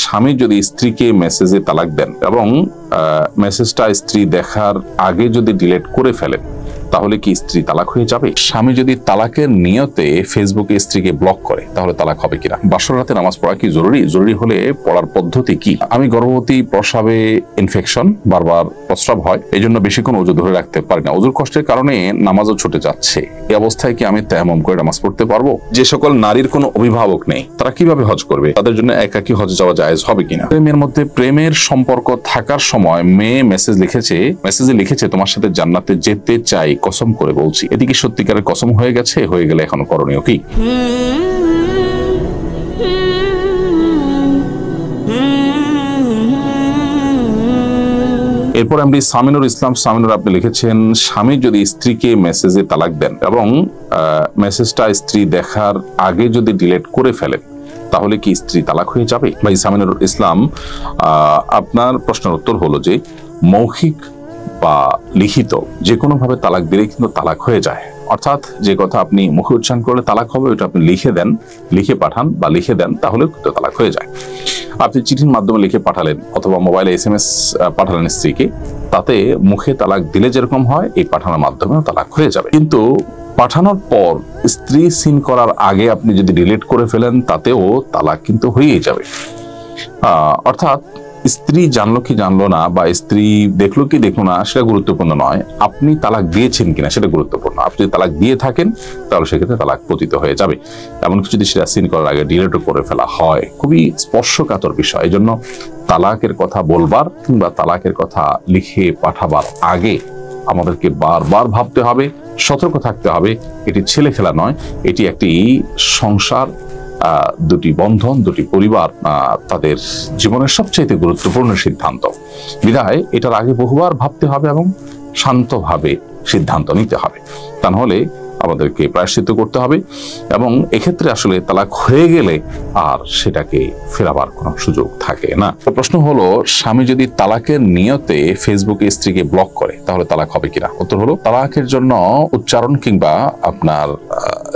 স্বামী যদি স্ত্রীকে মেসেজে তালাক দেন এবং মেসেজটা স্ত্রী দেখার আগে যদি ডিলিট করে ফেলেন তাহলে কি স্ত্রী তালাক হয়ে যাবে? স্বামী যদি তালাকের নিয়তে ফেসবুকে স্ত্রীকে ব্লক করে তাহলে তালাক হবে কিনা? বাসর রাতে নামাজ পড়া কি জরুরি হলে পড়ার পদ্ধতি কি? আমি গর্ভবতী, প্রস্রাবে ইনফেকশন, বারবার প্রস্রাব হয়, এই জন্য বেশিক্ষণ ওযু ধরে রাখতে পারি না, ওযুর কষ্টের কারণে নামাজও ছুটে যাচ্ছে, এই অবস্থায় কি আমি তায়াম্মুম করে নামাজ পড়তে পারবো? যে সকল নারীর কোনো অভিভাবক নেই তারা কিভাবে হজ করবে? তাদের জন্য একাকী হজে যাওয়া জায়েজ হবে কিনা? প্রেমের মধ্যে প্রেমের সম্পর্ক থাকার সময় মেয়ে মেসেজে লিখেছে তোমার সাথে জান্নাতে যেতে চাই, কসম করে বলছি, এদিকে সত্যিকারের কসম হয়ে গেছে? হয়ে গেলে এখনো করণীয় কি? এরপর এমডি সামিনুর ইসলাম সামিনুর আপনি লিখেছেন, স্বামী যদি স্ত্রীকে মেসেজে তালাক দেন এবং মেসেজটা স্ত্রী দেখার আগে যদি ডিলিট করে ফেলেন তাহলে কি স্ত্রী তালাক হয়ে যাবে? ভাই সামিনুর ইসলাম, আপনার প্রশ্নের উত্তর হলো যে মৌখিক বা লিখিত যে কোনো ভাবে তালাক দিলে কিন্তু তালাক হয়ে যায়। অর্থাৎ যে কথা আপনি মুখে উচ্চারণ করলে তালাক হবে, ওটা আপনি লিখে পাঠান বা লিখে দেন, তাহলে কিন্তু তালাক হয়ে যায়। আপনি চিঠির মাধ্যমে লিখে পাঠালেন অথবা মোবাইলে SMS পাঠালেন স্ত্রীকে, তাতে মুখে তালাক দিলে যেরকম হয় এই পাঠানোর মাধ্যমেও তালাক হয়ে যাবে। কিন্তু পাঠানোর পর স্ত্রী সিন করার আগে আপনি যদি ডিলিট করে ফেলেন তাতেও তালাক কিন্তু হয়েই যাবে। অর্থাৎ স্ত্রী জানলো কি জানলো না বা স্ত্রী দেখলো কি দেখলো না সেটা গুরুত্বপূর্ণ নয়, আপনি তালাক দিয়েছেন কিনা সেটা গুরুত্বপূর্ণ। আপনি যদি তালাক দিয়ে থাকেন তাহলে সেক্ষেত্রে তালাক পতিত হয়ে যাবে। এমনকি যদি সেটা সিন করার আগে ডিলিটও করে ফেলা হয়, খুবই স্পর্শকাতর বিষয়। এই জন্য তালাকের কথা বলবার কিংবা তালাকের কথা লিখে পাঠাবার আগে আমাদেরকে বারবার ভাবতে হবে, সতর্ক থাকতে হবে। এটি ছেলে খেলা নয়, এটি একটি সংসার, দুটি বন্ধন, দুটি পরিবার, তাদের জীবনের সবচেয়ে গুরুত্বপূর্ণ সিদ্ধান্ত। বিধায় এটার আগে বহুবার ভাবতে হবে এবং শান্তভাবে সিদ্ধান্ত নিতে হবে, তা নাহলে আমাদেরকে প্রায়শ্চিত্ত করতে হবে। এবং এক্ষেত্রে আসলে তালাক হয়ে গেলে আর সেটাকে ফেরাবার কোনো সুযোগ থাকে না। প্রশ্ন হলো, স্বামী যদি তালাকের নিয়তে ফেসবুকে স্ত্রীকে ব্লক করে তাহলে তালাক হবে কিনা? উত্তর হলো, তালাকের জন্য উচ্চারণ কিংবা আপনার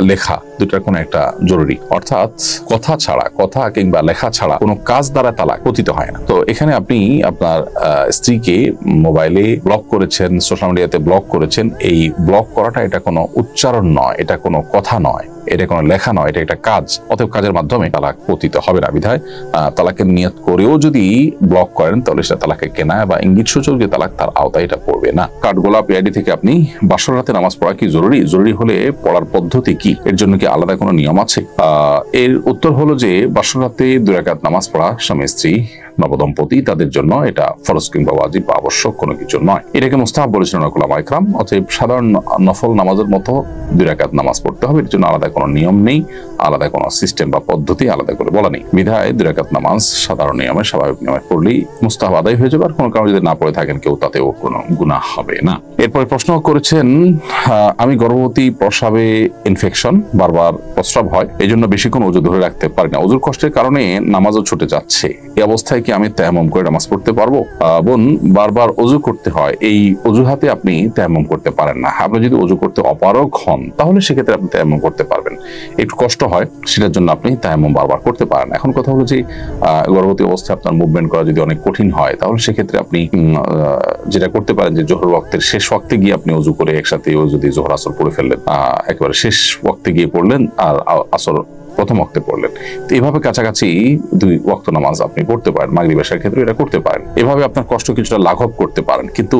লেখা দুটার কোনো একটা জরুরি। অর্থাৎ কথা কিংবা লেখা ছাড়া কোনো কাজ দ্বারা তালাক পতিত হয় না। তো এখানে আপনি আপনার স্ত্রীকে মোবাইলে ব্লক করেছেন, সোশ্যাল মিডিয়াতে ব্লক করেছেন, এই ব্লক করাটা এটা কোনো উচ্চারণ নয়, এটা কোনো কথা নয়, এটা কোনো লেখা নয়, এটা একটা কাজ। অতএব কাজের মাধ্যমে তালাক পতিত হবে না। বিধায় তালাকের নিয়ত করেও যদি ব্লক করেন তাহলে সেটা তালাকে কেনা বা ইঙ্গিত সূচক যে তালাক, তার আওতায় এটা পড়বে না। কাঠগোলাপ আইডি থেকে আপনি, বাসর রাতে নামাজ পড়া কি জরুরি হলে পড়ার পদ্ধতি কি? এর জন্য কি আলাদা কোনো নিয়ম আছে? এর উত্তর হলো যে বাসর রাতে 2 রাকাত নামাজ পড়া স্বামী স্ত্রী নবদম্পতি তাদের জন্য এটা ফরজ কিংবা ওয়াজিব বা আবশ্যক কোনো কিছু নয়। এটাকে মুস্তাহাব বলেছিলেন উলামা ইকরাম। অতএব সাধারণ নফল নামাজের মতো 2 রাকাত নামাজ পড়তে হবে, এর জন্য আলাদা কোনো নিয়ম নেই, আলাদা কোনো সিস্টেম বা পদ্ধতি আলাদা করে বলা নেই। বিধায় 2 রাকাত নামাজ সাধারণ নিয়মে, স্বাভাবিক নিয়মে পড়লেই মুস্তাহাব আদায় হয়ে যাবে। আর কোনো কারণে যদি না পড়ে থাকেন কেউ, তাতেও কোনো গুনাহ হবে না। এরপরে প্রশ্ন করেছেন, আমি গর্ভবতী, প্রস্রাবে ইনফেকশন, বারবার প্রস্রাব হয়, এই জন্য বেশিক্ষণ ওযু ধরে রাখতে পারি না, ওযুর কষ্টের কারণে নামাজও ছুটে যাচ্ছে, এই অবস্থায় কি আমি তায়াম্মুম করে নামাজ পড়তে পারবো? বোন, বারবার ওযু করতে হয়, এই অজুহাতে আপনি তায়াম্মুম করতে পারেন না। আপনি যদি ওযু করতে অপারগ হন তাহলে সেক্ষেত্রে আপনি তায়াম্মুম করতে পারবেন। একটু কষ্ট হয়, সেটার জন্য আপনি তায়াম্মুম বারবার করতে পারেন। এখন কথা হলো যে গর্ভবতী অবস্থায় আপনার মুভমেন্ট করা যদি অনেক কঠিন হয় তাহলে সেক্ষেত্রে আপনি যেটা করতে পারেন যে জোহর ওয়াক্তের শেষ ওয়াক্তে গিয়ে আপনি ওযু করে একসাথে যদি জোহর আসর পড়ে ফেললেন, একেবারে শেষ ওয়াক্তে গিয়ে পড়লেন আর আসর প্রথম ওয়াক্তে পড়লেন। তো এইভাবে কাছাকাছি 2 ওয়াক্ত নামাজ আপনি পড়তে পারেন। মাগরিব এশার ক্ষেত্রে এটা করতে পারেন। এভাবে আপনার কষ্ট কিছুটা লাঘব করতে পারেন। কিন্তু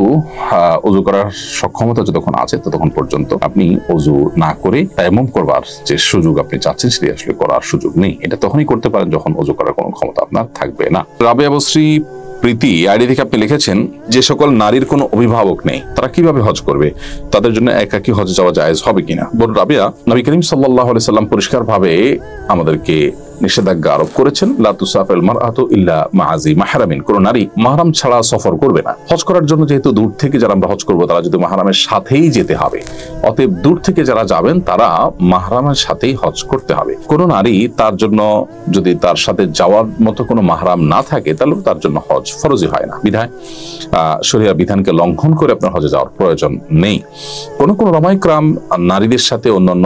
ওযু করার সক্ষমতা যতক্ষণ আছে ততক্ষণ পর্যন্ত আপনি ওযু না করে তায়াম্মুম করবার যে সুযোগ আপনি চাচ্ছেন সেটি আসলে করার সুযোগ নেই। এটা তখনই করতে পারেন যখন ওযু করার কোনো ক্ষমতা আপনার থাকবে না। রাবিয়া বসরি প্রীতি আইডি থেকে আপনি লিখেছেন, যে সকল নারীর কোনো অভিভাবক নেই তারা কিভাবে হজ করবে? তাদের জন্য একাকী হজে যাওয়া জায়েজ হবে কিনা? বোন রাবিয়া, নবী করিম সাল্লাল্লাহু আলাইহি সাল্লাম পরিষ্কারভাবে আমাদেরকে নিষেধাজ্ঞা আরোপ করেছেন, লা তুসাফিরুল মারআতু ইল্লা মা'a যি মাহরামিন, কোন নারী মাহরাম ছাড়া সফর করবে না। হজ করার জন্য যেহেতু দূর থেকে যারা আমরা হজ করব তারা যদি মাহরামের সাথেই যেতে হবে, অতএব দূর থেকে যারা যাবেন তারা মাহরামের সাথেই হজ করতে হবে। কোন নারী তার জন্য যদি তার সাথে যাওয়ার মতো কোনো মাহরাম না থাকে তাহলে তার জন্য হজ ফরজই হয় না। বিধায় শরীয়ত বিধানকে লঙ্ঘন করে আপনার হজে যাওয়ার প্রয়োজন নেই। কোন কোন উলামা ইকরাম নারীদের সাথে, অন্যান্য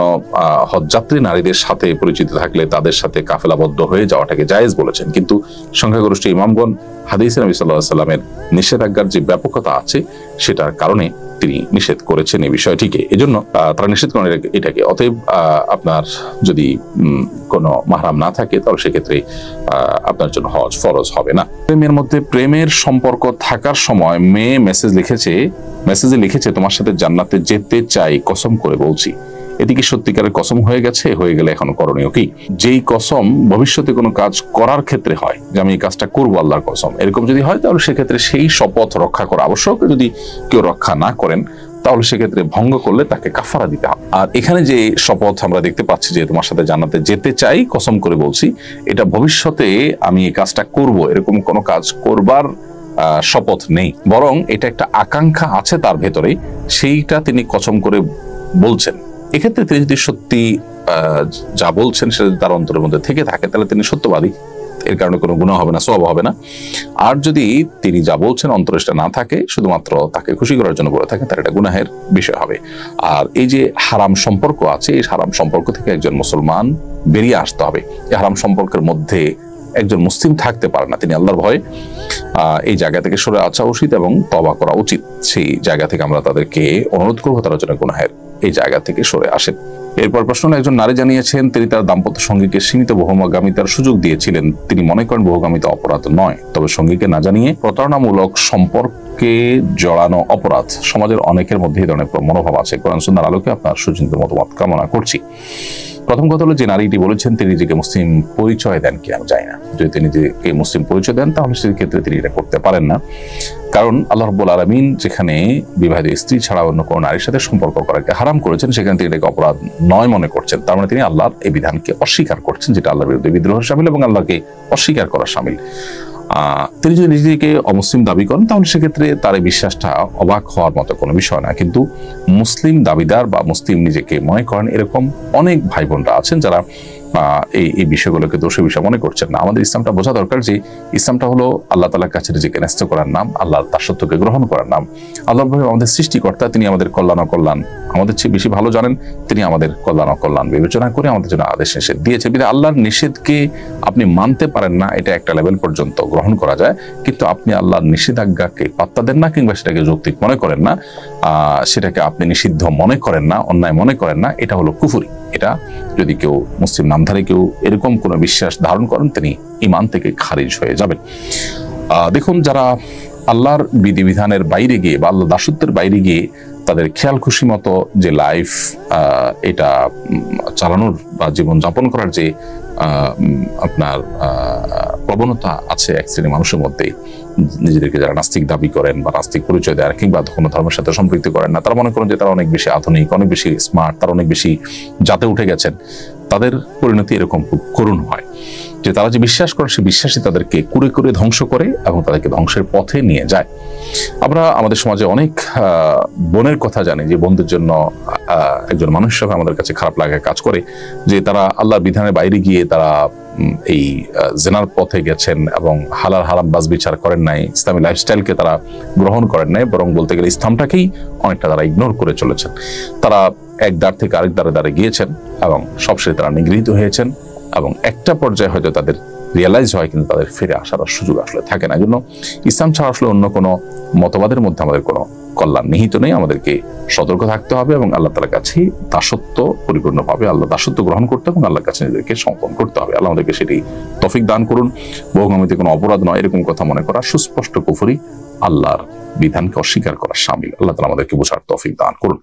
হজযাত্রী নারীদের সাথে পরিচিত থাকলে তাদের সাথে কাফেলাবদ্ধ হয়ে যাওয়াটাকে জায়েজ বলেছেন, কিন্তু সংখ্যাগরিষ্ঠ ইমামগণ হাদিসে নবী সাল্লাল্লাহু আলাইহি ওয়াসাল্লামের নিষেধাজ্ঞার যে ব্যাপকতা আছে সেটার কারণে তিনি নিষেধ করেছেন এই বিষয়টিকে। এজন্য তারা নিষেধ করেন এটাকে। অতএব আপনার যদি কোনো মাহরাম না থাকে তাহলে সেক্ষেত্রে আপনার জন্য হজ ফরজ হবে না। প্রেমের মধ্যে প্রেমের সম্পর্ক থাকার সময় মেয়ে মেসেজে লিখেছে তোমার সাথে জান্নাতে যেতে চাই কসম করে বলছি, এদিকে সত্যিকারের কসম হয়ে গেছে, হয়ে গেলে এখন করণীয় কি? যেই কসম ভবিষ্যতে কোনো কাজ করার ক্ষেত্রে হয়, যে আমি এই কাজটা করবো আল্লাহর কসম, এরকম যদি হয় তাহলে সেক্ষেত্রে সেই শপথ রক্ষা করা আবশ্যক। যদি কেউ রক্ষা না করেন তাহলে সেক্ষেত্রে ভঙ্গ করলে তাকে কাফারা দিতে হবে। আর এখানে যে শপথ আমরা দেখতে পাচ্ছি যে তোমার সাথে জান্নাতে যেতে চাই কসম করে বলছি, এটা ভবিষ্যতে আমি এই কাজটা করব এরকম কোনো কাজ করবার শপথ নেই, বরং এটা একটা আকাঙ্ক্ষা আছে তার ভেতরে, সেইটা তিনি কসম করে বলছেন। এক্ষেত্রে তিনি যদি সত্যি যা বলছেন সেটা তার অন্তরের মধ্যে থেকে থাকে তাহলে তিনি সত্যবাদী, এর কারণে কোনো গুনাহ হবে না, সওয়াব হবে না। আর যদি তিনি যা বলছেন অন্তরে সেটা না থাকে, শুধুমাত্র তাকে খুশি করার জন্য বলে থাকে, তার এটা গুনাহের বিষয় হবে। আর এই যে হারাম সম্পর্ক আছে, এই হারাম সম্পর্ক থেকে একজন মুসলমান বেরিয়ে আসতে হবে। এই হারাম সম্পর্কের মধ্যে একজন মুসলিম থাকতে পারে না, তিনি আল্লাহর ভয়ে এই জায়গা থেকে সরে আসা উচিত এবং তওবা করা উচিত। সেই জায়গা থেকে আমরা তাদেরকে অনুরোধ করবো তারা যেন গুনাহের এই জায়গা থেকে সরে আসেন। এরপর প্রশ্ন, একজন নারী জানিয়েছেন তিনি তার দাম্পত্য সঙ্গীকে সীমিত বহুগামিতার সুযোগ দিয়েছিলেন। তিনি মনে করেন বহুগামিতা অপরাধ নয়, তবে সঙ্গীকে না জানিয়ে প্রতারণামূলক সম্পর্কে জড়ানো অপরাধ। সমাজের অনেকের মধ্যে এই ধরনের মনোভাব আছে। কোরআন সুন্নাহর আলোকে আপনার সুচিন্তিত মতামত কামনা করছি। প্রথম কথা হলো, যে নারীটি বলেছেন তিনি নিজেকে মুসলিম পরিচয় দেন কি আমি জানি না। যদি তিনি নিজেকে মুসলিম পরিচয় দেন তাহলে সেই ক্ষেত্রে তিনি এটা করতে পারেন না, কারণ আল্লাহ রাব্বুল আলামিন যেখানে বিবাহিত স্ত্রী ছাড়া অন্য কোনো নারীর সাথে সম্পর্ক করাকে হারাম করেছেন, সেখানে তিনি এটাকে অপরাধ নয় মনে করছেন। তার মানে তিনি আল্লাহর এই বিধানকে অস্বীকার করছেন, যেটা আল্লাহর বিরুদ্ধে বিদ্রোহের শামিল এবং আল্লাহকে অস্বীকার করা শামিল। তিনি যদি নিজেকে অমুসলিম দাবি করেন তাহলে সেক্ষেত্রে তার এই বিশ্বাসটা অবাক হওয়ার মতো কোনো বিষয় না। কিন্তু মুসলিম দাবিদার বা মুসলিম নিজেকে মনে করেন এরকম অনেক ভাই বোনরা আছেন যারা এই বিষয়গুলোকে দোষী বিষয় মনে করছেন না। আমাদের ইসলামটা বোঝা দরকার যে ইসলামটা হলো আল্লাহ তাআলার কাছে নিজেকে ন্যস্ত করার নাম, আল্লাহর দাসত্বকে গ্রহণ করার নাম। আল্লাহ আমাদের সৃষ্টিকর্তা, তিনি আমাদের কল্যাণ অকল্যাণ আমাদের চেয়ে বেশি ভালো জানেন। তিনি আমাদের কল্যাণ অকল্যাণ বিবেচনা করে আমাদের জন্য আদেশ নিষেধ দিয়েছে। বিধায় আল্লাহর নিষেধকে আপনি মানতে পারেন না, এটা একটা লেভেল পর্যন্ত গ্রহণ করা যায়, কিন্তু আপনি আল্লাহর নিষেধাজ্ঞাকে পাত্তা দেন না কিংবা সেটাকে যৌক্তিক মনে করেন না, সেটাকে আপনি নিষিদ্ধ মনে করেন না, অন্যায় মনে করেন না, এটা হলো কুফরি। এটা যদি কেউ মুসলিম নামধারী কেউ এরকম কোনো বিশ্বাস ধারণ করেন তিনি ঈমান থেকে খারিজ হয়ে যাবেন। দেখুন, যারা আল্লাহর বিধিবিধানের বাইরে গিয়ে বা আল্লাহ দাসত্বের বাইরে গিয়ে তাদের খেয়াল খুশি মতো যে লাইফ এটা চালানোর বা জীবন যাপন করার যে আপনার প্রবণতা আছে এক শ্রেণীর মানুষের মধ্যে, নিজেদেরকে যারা নাস্তিক দাবি করেন বা নাস্তিক পরিচয় দেয় কিংবা কোনো ধর্মের সাথে সম্পৃক্ত করেন না, তারা মনে করেন যে তারা অনেক বেশি আধুনিক, অনেক বেশি স্মার্ট, তারা অনেক বেশি জাতে উঠে গেছেন। তাদের পরিণতি এরকম খুব করুণ হয় যে তারা যে বিশ্বাস করেন সেই বিশ্বাসই তাদেরকে কুরে কুরে ধ্বংস করে এবং তাদেরকে ধ্বংসের পথে নিয়ে যায়। আমরা আমাদের সমাজে অনেক বোনের কথা জানি যে বোনদের জন্য একজন মানুষ হিসেবে আমাদের কাছে খারাপ লাগা কাজ করে যে তারা আল্লাহর বিধানের বাইরে গিয়ে তারা এই জেনার পথে গেছেন এবং হালাল হারাম বাজ বিচার করেন নাই, ইসলামী লাইফস্টাইলকে তারা গ্রহণ করেন নাই, বরং বলতে গেলে ইসলামটাকেই অনেকটা তারা ইগনোর করে চলেছেন। তারা এক দ্বার থেকে আরেক দ্বারে গিয়েছেন এবং সবশেষে তারা নিগৃহীত হয়েছেন এবং একটা পর্যায়ে হয়তো তাদের রিয়েলাইজ হয়, কিন্তু তাদের ফিরে আসার সুযোগ আসলে থাকে না। জন্য ইসলাম ছাড়া আসলে অন্য কোনো মতবাদের মধ্যে আমাদের কোনো কল্যাণ নিহিত নেই। আমাদেরকে সতর্ক থাকতে হবে এবং আল্লাহ তাআলার কাছে দাসত্ব পরিপূর্ণভাবে আল্লাহ দাসত্ব গ্রহণ করতে এবং আল্লাহর কাছে নিজেদেরকে সমর্পণ করতে হবে। আল্লাহ আমাদেরকে সেটি তৌফিক দান করুন। বহুগামিতে কোনো অপরাধ নয় এরকম কথা মনে করা সুস্পষ্ট কুফরি, আল্লাহর বিধানকে অস্বীকার করা শামিল। আল্লাহ তাআলা আমাদেরকে বোঝার তৌফিক দান করুন।